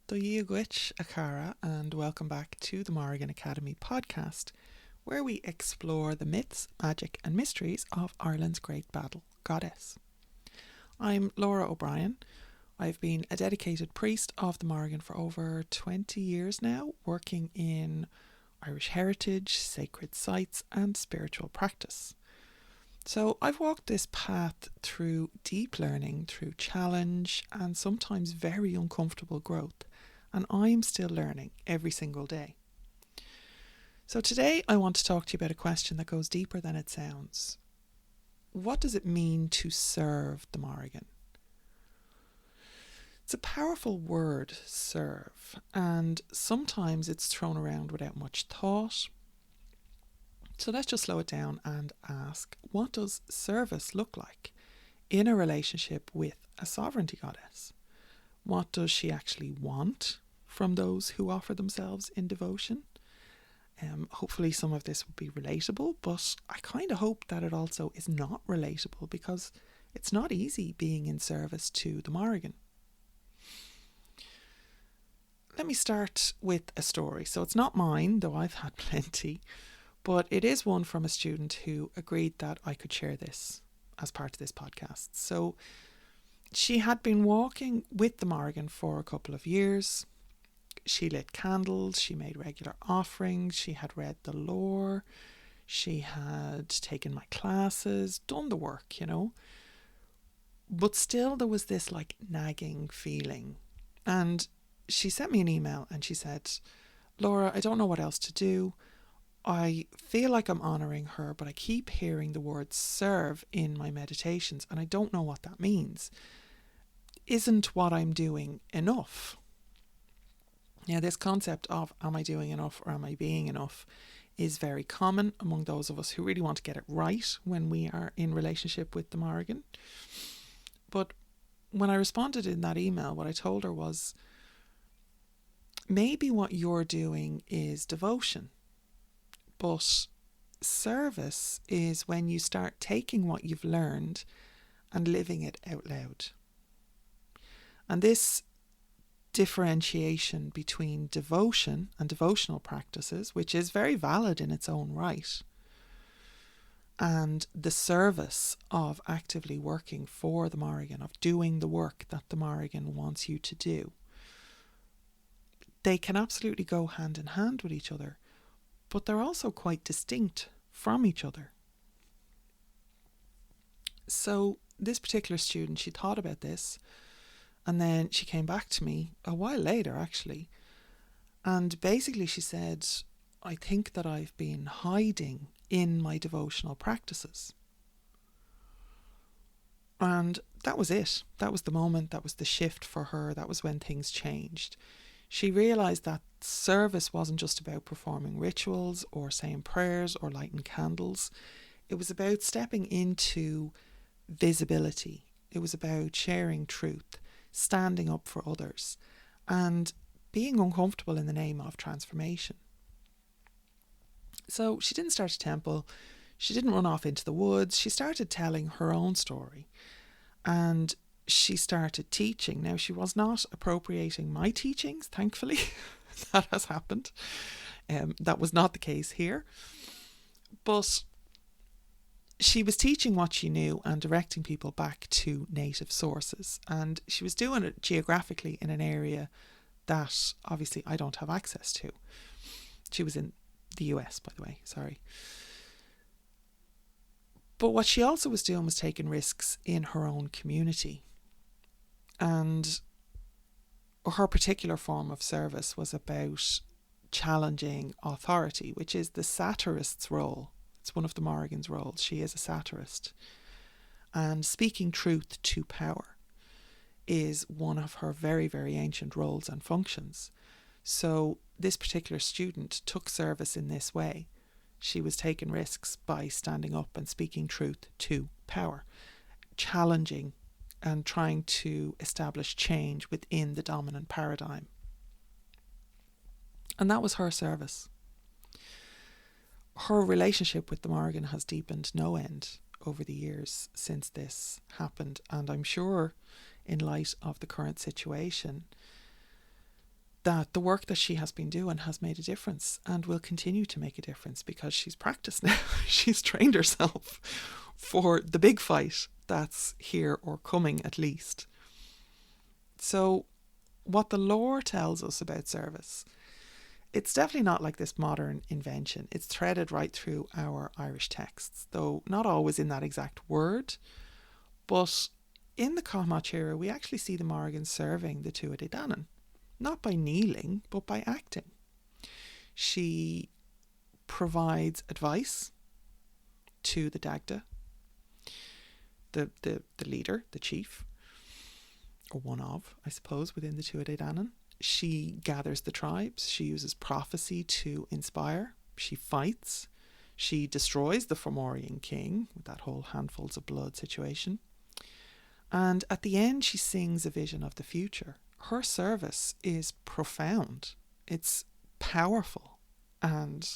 Duyugwich Akara, and welcome back to the Mórrígan Academy podcast, where we explore the myths, magic, and mysteries of Ireland's great battle goddess. I'm Lora O'Brien. I've been a dedicated priest of the Mórrígan for over 20 years now, working in Irish heritage, sacred sites, and spiritual practice. So I've walked this path through deep learning, through challenge, and sometimes very uncomfortable growth, and I'm still learning every single day. So today I want to talk to you about a question that goes deeper than it sounds. What does it mean to serve the Mórrígan? It's a powerful word, serve, and sometimes it's thrown around without much thought. So let's just slow it down and ask, what does service look like in a relationship with a sovereignty goddess? What does she actually want from those who offer themselves in devotion? Hopefully some of this will be relatable, but I kind of hope that it also is not relatable, because it's not easy being in service to the Mórrígan. Let me start with a story. So it's not mine, though I've had plenty, but it is one from a student who agreed that I could share this as part of this podcast. So she had been walking with the Mórrígan for a couple of years. She lit candles, she made regular offerings, she had read the Lora, she had taken my classes, done the work, But still there was this nagging feeling. And she sent me an email and she said, "Lora, I don't know what else to do. I feel like I'm honouring her, but I keep hearing the word serve in my meditations and I don't know what that means. Isn't what I'm doing enough?" Now, this concept of am I doing enough or am I being enough is very common among those of us who really want to get it right when we are in relationship with the Mórrígan. But when I responded in that email, what I told her was, maybe what you're doing is devotion, but service is when you start taking what you've learned and living it out loud. And this differentiation between devotion and devotional practices, which is very valid in its own right, and the service of actively working for the Mórrígan, of doing the work that the Mórrígan wants you to do, they can absolutely go hand in hand with each other, but they're also quite distinct from each other. So this particular student, she thought about this, and then she came back to me a while later, actually, and basically she said, "I think that I've been hiding in my devotional practices." And that was it. That was the moment. That was the shift for her. That was when things changed. She realised that service wasn't just about performing rituals or saying prayers or lighting candles. It was about stepping into visibility. It was about sharing truth, standing up for others, and being uncomfortable in the name of transformation. So she didn't start a temple. She didn't run off into the woods. She started telling her own story, and she started teaching. Now, she was not appropriating my teachings, thankfully. That has happened. That was not the case here. But she was teaching what she knew and directing people back to native sources. And she was doing it geographically in an area that obviously I don't have access to. She was in the US, by the way, sorry. But what she also was doing was taking risks in her own community. And her particular form of service was about challenging authority, which is the satirist's role. It's one of the Mórrigan's roles. She is a satirist. And speaking truth to power is one of her very, very ancient roles and functions. So this particular student took service in this way. She was taking risks by standing up and speaking truth to power, challenging and trying to establish change within the dominant paradigm. And that was her service. Her relationship with the Mórrígan has deepened no end over the years since this happened, and I'm sure in light of the current situation, that the work that she has been doing has made a difference and will continue to make a difference because she's practiced now. She's trained herself for the big fight that's here or coming at least. So what the lore tells us about service, it's definitely not like this modern invention. It's threaded right through our Irish texts, though not always in that exact word. But in the Comach era, we actually see the Mórrígan serving the Tuatha Dé Danann, not by kneeling, but by acting. She provides advice to the Dagda, the leader, the chief, or one of, I suppose, within the Tuatha Dé Danann. She gathers the tribes. She uses prophecy to inspire. She fights. She destroys the Fomorian king with that whole handfuls of blood situation. And at the end, she sings a vision of the future. Her service is profound. It's powerful and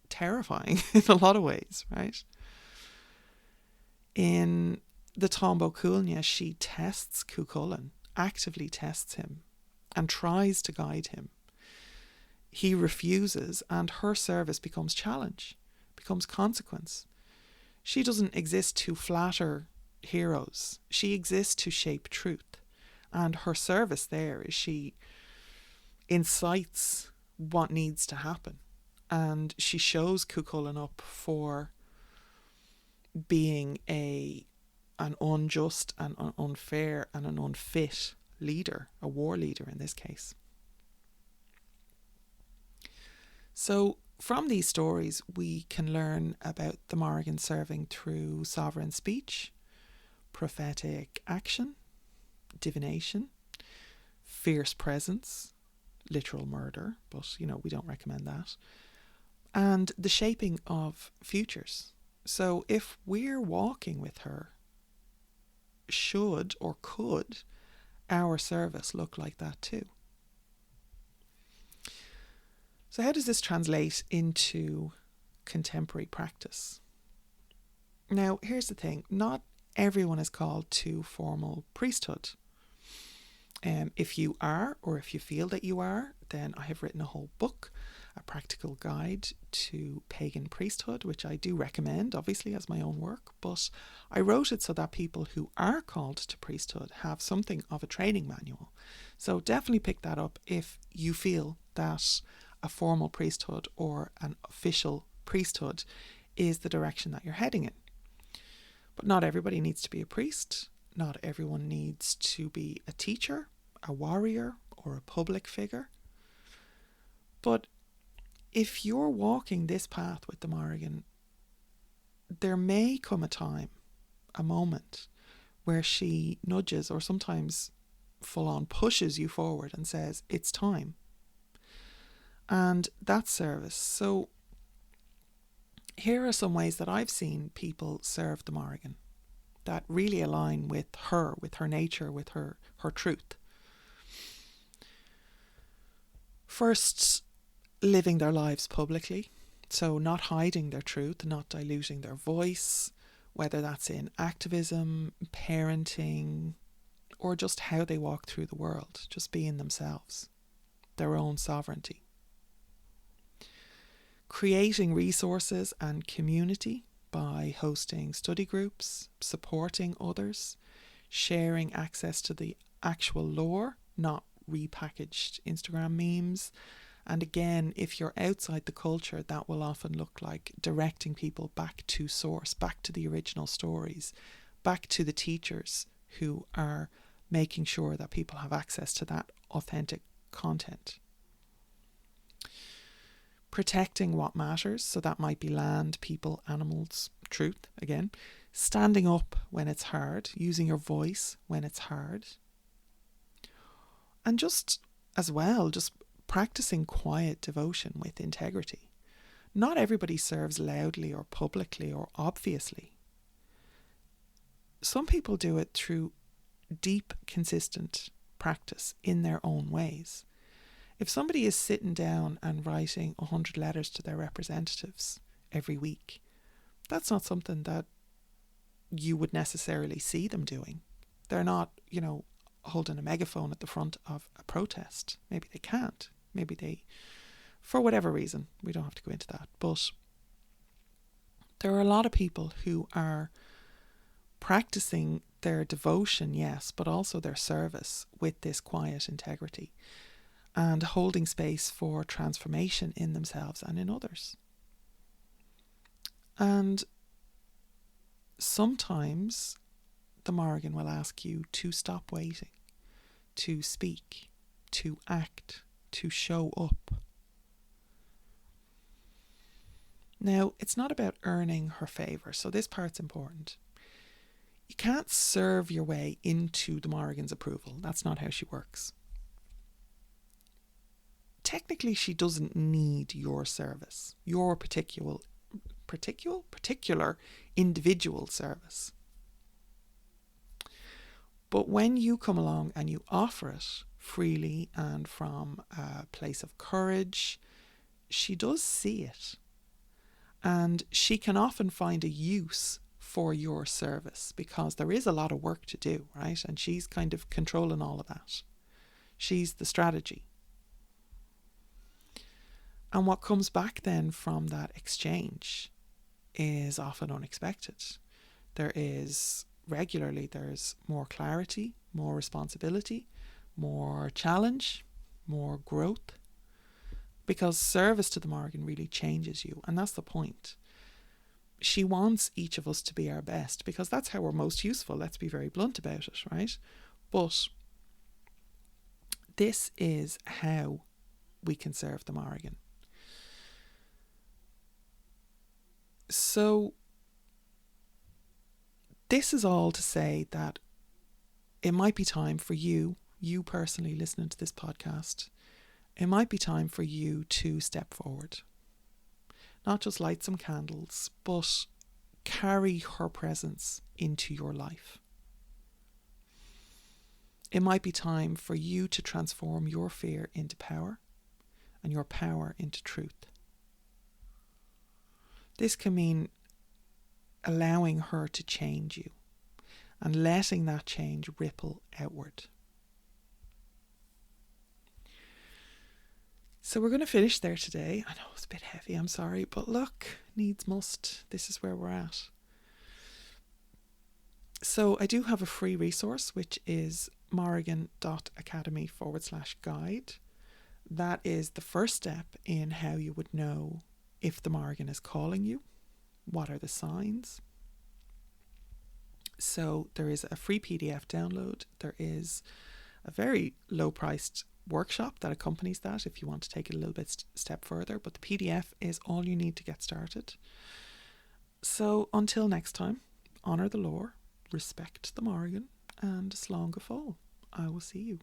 terrifying in a lot of ways, right? In the Tombo Cúilne, she tests Cuchulainn, actively tests him and tries to guide him. He refuses, and her service becomes challenge, becomes consequence. She doesn't exist to flatter heroes. She exists to shape truth. And her service there is she incites what needs to happen. And she shows Cuchulainn up for being an unjust and an unfair and an unfit leader, a war leader in this case. So from these stories, we can learn about the Mórrígan serving through sovereign speech, prophetic action, divination, fierce presence, literal murder, but we don't recommend that, and the shaping of futures. So if we're walking with her, should or could our service look like that too? So how does this translate into contemporary practice? Now, here's the thing. Not everyone is called to formal priesthood. If you are, or if you feel that you are, then I have written a whole book, a practical guide to pagan priesthood, which I do recommend, obviously, as my own work. But I wrote it so that people who are called to priesthood have something of a training manual. So definitely pick that up if you feel that a formal priesthood or an official priesthood is the direction that you're heading in. But not everybody needs to be a priest. Not everyone needs to be a teacher, a warrior, or a public figure. But if you're walking this path with the Mórrígan, there may come a time, a moment, where she nudges or sometimes full on pushes you forward and says, it's time. And that's service. So here are some ways that I've seen people serve the Mórrígan that really align with her nature, with her truth. First, living their lives publicly. So not hiding their truth, not diluting their voice, whether that's in activism, parenting, or just how they walk through the world, just being themselves, their own sovereignty. Creating resources and community by hosting study groups, supporting others, sharing access to the actual lore, not repackaged Instagram memes. And again, if you're outside the culture, that will often look like directing people back to source, back to the original stories, back to the teachers who are making sure that people have access to that authentic content. Protecting what matters, so that might be land, people, animals, truth, again. Standing up when it's hard, using your voice when it's hard. And just as well, just practicing quiet devotion with integrity. Not everybody serves loudly or publicly or obviously. Some people do it through deep, consistent practice in their own ways. If somebody is sitting down and writing 100 letters to their representatives every week, that's not something that you would necessarily see them doing. They're not, holding a megaphone at the front of a protest. Maybe they can't. Maybe they, for whatever reason, we don't have to go into that. But there are a lot of people who are practicing their devotion, yes, but also their service with this quiet integrity and holding space for transformation in themselves and in others. And sometimes the Mórrígan will ask you to stop waiting, to speak, to act, to show up. Now, it's not about earning her favour, so this part's important. You can't serve your way into the Mórrígan's approval. That's not how she works. Technically, she doesn't need your service, your particular individual service. But when you come along and you offer it freely and from a place of courage, she does see it. And she can often find a use for your service because there is a lot of work to do, right? And she's kind of controlling all of that. She's the strategy. And what comes back then from that exchange is often unexpected. There's more clarity, more responsibility, more challenge, more growth. Because service to the Mórrígan really changes you. And that's the point. She wants each of us to be our best because that's how we're most useful. Let's be very blunt about it, right? But this is how we can serve the Mórrígan. So this is all to say that it might be time for you personally listening to this podcast, it might be time for you to step forward. Not just light some candles, but carry her presence into your life. It might be time for you to transform your fear into power and your power into truth. This can mean allowing her to change you and letting that change ripple outward. So we're going to finish there today. I know it's a bit heavy, I'm sorry, but look, needs must. This is where we're at. So I do have a free resource, which is mórrígan.academy/guide. That is the first step in how you would know if the Mórrígan is calling you. What are the signs? So there is a free PDF download. There is a very low-priced workshop that accompanies that if you want to take it a little bit step further. But the PDF is all you need to get started. So until next time, honour the lore, respect the Mórrígan, and slán go fóill. I will see you.